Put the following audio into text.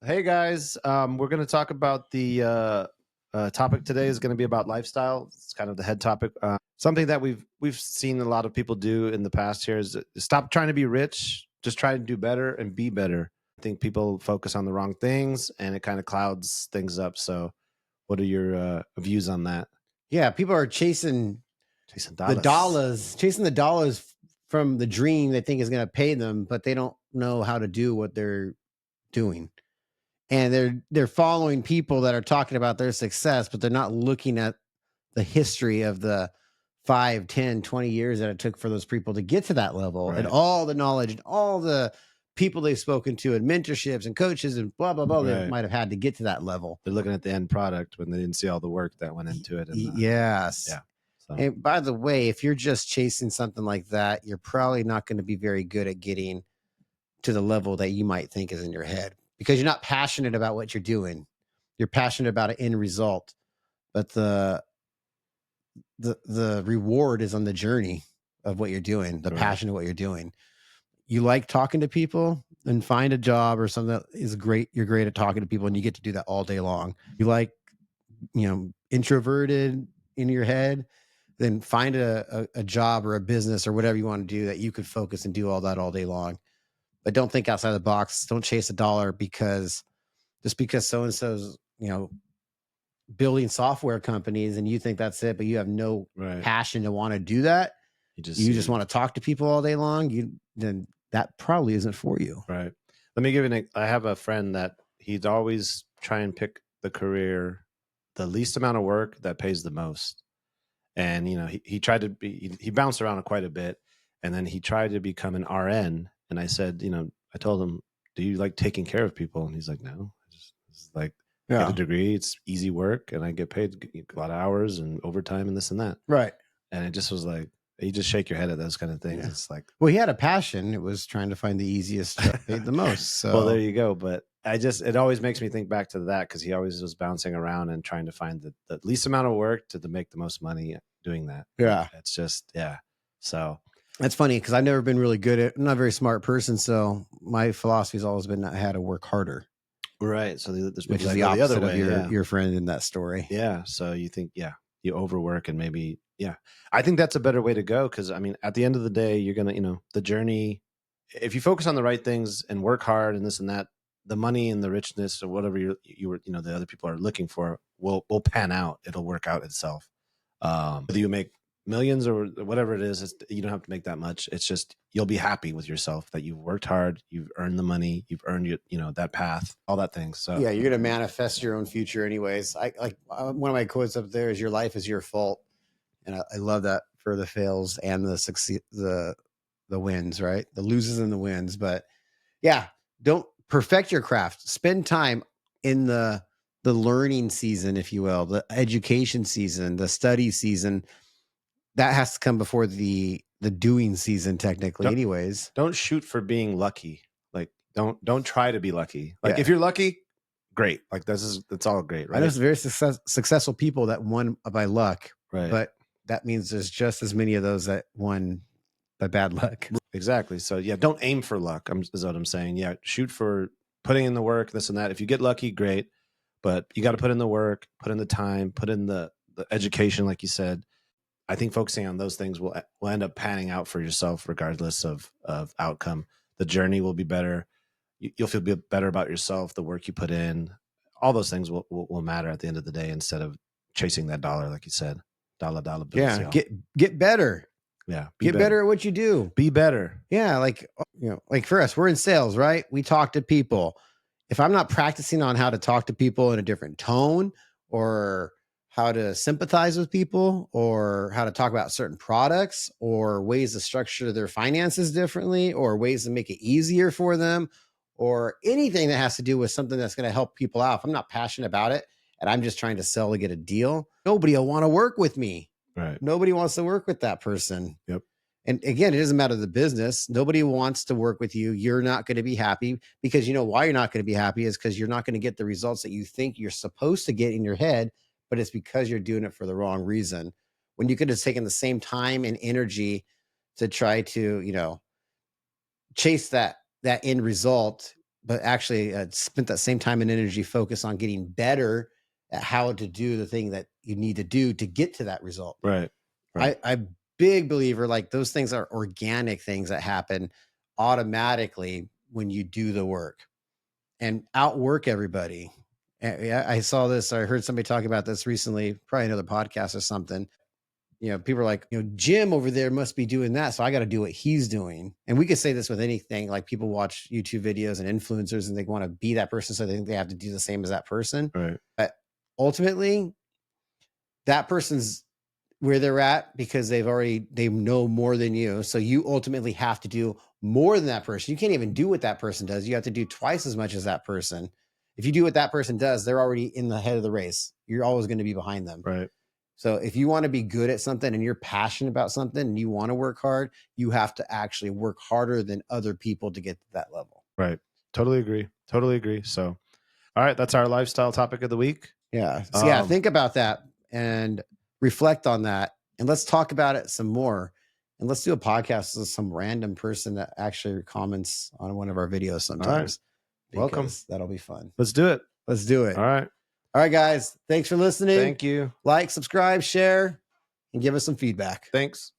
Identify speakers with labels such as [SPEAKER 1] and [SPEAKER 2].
[SPEAKER 1] Hey guys, we're going to talk about the topic today is going to be about lifestyle. It's kind of the head topic. Something that we've seen a lot of people do in the past here is stop trying to be rich, just try to do better and be better. I think people focus on the wrong things, and it kind of clouds things up. So, what are your views on that?
[SPEAKER 2] Yeah, people are chasing
[SPEAKER 1] Jason
[SPEAKER 2] the
[SPEAKER 1] Dallas.
[SPEAKER 2] dollars, chasing the dollars from the dream they think is going to pay them, but they don't know how to do what they're doing. And they're following people that are talking about their success, but they're not looking at the history of the 5, 10, 20 years that it took for those people to get to that level, and
[SPEAKER 1] Right.
[SPEAKER 2] all the knowledge and all the people they've spoken to and mentorships and coaches and blah blah blah they
[SPEAKER 1] Right.
[SPEAKER 2] might have had to get to that level.
[SPEAKER 1] They're looking at the end product when they didn't see all the work that went into it. And
[SPEAKER 2] Yes.
[SPEAKER 1] yeah, so
[SPEAKER 2] And by the way, if you're just chasing something like that, you're probably not going to be very good at getting to the level that you might think is in your head, because you're not passionate about what you're doing. You're passionate about an end result, but the reward is on the journey of what you're doing, the
[SPEAKER 1] Right.
[SPEAKER 2] passion of what you're doing. You like talking to people, and find a job or something that is great. You're great at talking to people, and you get to do that all day long. You like, introverted in your head, then find a job or a business or whatever you want to do that you could focus and do all that all day long. But don't think outside the box. Don't chase a dollar just because so and so's building software companies and you think that's it, but you have no
[SPEAKER 1] right.
[SPEAKER 2] passion to want to do that.
[SPEAKER 1] You
[SPEAKER 2] You just want to talk to people all day long. Then that probably isn't for you.
[SPEAKER 1] Right. Let me give you I have a friend that he'd always try and pick the career, the least amount of work that pays the most. And, he tried to he bounced around quite a bit. And then he tried to become an RN. And I said, I told him, do you like taking care of people? And he's like, no, it's like, I get a degree. It's easy work and I get paid a lot of hours and overtime and this and that.
[SPEAKER 2] Right.
[SPEAKER 1] And it just was like, you just shake your head at those kind of things.
[SPEAKER 2] Yeah.
[SPEAKER 1] It's like,
[SPEAKER 2] Well, he had a passion. It was trying to find the easiest job paid the most. So
[SPEAKER 1] well, there you go. But it always makes me think back to that, because he always was bouncing around and trying to find the least amount of work to make the most money doing that.
[SPEAKER 2] Yeah.
[SPEAKER 1] It's just, yeah. So
[SPEAKER 2] that's funny, because I've never been really good at, I'm not a very smart person. So my philosophy has always been I had to work harder.
[SPEAKER 1] right. So there's
[SPEAKER 2] Which
[SPEAKER 1] people
[SPEAKER 2] is
[SPEAKER 1] that
[SPEAKER 2] the
[SPEAKER 1] go
[SPEAKER 2] opposite
[SPEAKER 1] the other way.
[SPEAKER 2] of your friend in that story.
[SPEAKER 1] Yeah. So you think, you overwork and maybe, I think that's a better way to go. Cause I mean, at the end of the day, you're going to, the journey, if you focus on the right things and work hard and this and that, the money and the richness or whatever the other people are looking for will pan out. It'll work out itself. Whether you make millions or whatever it is, you don't have to make that much. It's just, you'll be happy with yourself that you've worked hard, you've earned the money, you've earned that path, all that things. So
[SPEAKER 2] yeah, you're going to manifest your own future anyways. I like one of my quotes up there is your life is your fault. And I love that for the fails and the succeed, the wins, right? The loses and the wins. But yeah, don't perfect your craft. Spend time in the learning season, if you will, the education season, the study season. That has to come before the doing season, technically. Anyways,
[SPEAKER 1] don't shoot for being lucky. Like don't try to be lucky. Like,
[SPEAKER 2] yeah.
[SPEAKER 1] if you're lucky, great. Like, it's all great, right?
[SPEAKER 2] I know some very successful people that won by luck,
[SPEAKER 1] Right.
[SPEAKER 2] but that means there's just as many of those that won by bad luck.
[SPEAKER 1] Exactly. So yeah, don't aim for luck. Is what I'm saying. Yeah, shoot for putting in the work, this and that. If you get lucky, great. But you got to put in the work, put in the time, put in the education, like you said. I think focusing on those things will end up panning out for yourself, regardless of outcome. The journey will be better. You'll feel better about yourself. The work you put in, all those things will matter at the end of the day, instead of chasing that dollar, like you said. Dollar bills.
[SPEAKER 2] Yeah, get better.
[SPEAKER 1] Yeah,
[SPEAKER 2] get better at what you do.
[SPEAKER 1] Be better.
[SPEAKER 2] Yeah, like for us, we're in sales, right? We talk to people. If I'm not practicing on how to talk to people in a different tone, or how to sympathize with people, or how to talk about certain products, or ways to structure their finances differently, or ways to make it easier for them, or anything that has to do with something that's going to help people out, if I'm not passionate about it and I'm just trying to sell to get a deal, nobody will want to work with me.
[SPEAKER 1] Right.
[SPEAKER 2] Nobody wants to work with that person.
[SPEAKER 1] Yep.
[SPEAKER 2] And again, it doesn't matter the business. Nobody wants to work with you. You're not going to be happy, because you know why you're not going to be happy is because you're not going to get the results that you think you're supposed to get in your head, but it's because you're doing it for the wrong reason. When you could have taken the same time and energy to try to, chase that end result, but actually spent that same time and energy focus on getting better at how to do the thing that you need to do to get to that result.
[SPEAKER 1] Right. Right.
[SPEAKER 2] I'm big believer, like those things are organic things that happen automatically when you do the work and outwork everybody. Yeah, I saw this. I heard somebody talking about this recently, probably another podcast or something. People are like, Jim over there must be doing that. So I got to do what he's doing. And we could say this with anything. Like people watch YouTube videos and influencers and they want to be that person. So they think they have to do the same as that person.
[SPEAKER 1] Right.
[SPEAKER 2] But ultimately, that person's where they're at because they know more than you. So you ultimately have to do more than that person. You can't even do what that person does. You have to do twice as much as that person. If you do what that person does, they're already in the head of the race. You're always going to be behind them.
[SPEAKER 1] Right.
[SPEAKER 2] So if you want to be good at something and you're passionate about something and you want to work hard, you have to actually work harder than other people to get to that level.
[SPEAKER 1] Right. Totally agree. Totally agree. So, all right, that's our lifestyle topic of the week.
[SPEAKER 2] Yeah. So think about that and reflect on that. And let's talk about it some more. And let's do a podcast with some random person that actually comments on one of our videos sometimes.
[SPEAKER 1] All right. Welcome.
[SPEAKER 2] That'll be fun.
[SPEAKER 1] Let's do it.
[SPEAKER 2] Let's do it.
[SPEAKER 1] All right.
[SPEAKER 2] All right, guys. Thanks for listening.
[SPEAKER 1] Thank you.
[SPEAKER 2] Like, subscribe, share, and give us some feedback.
[SPEAKER 1] Thanks.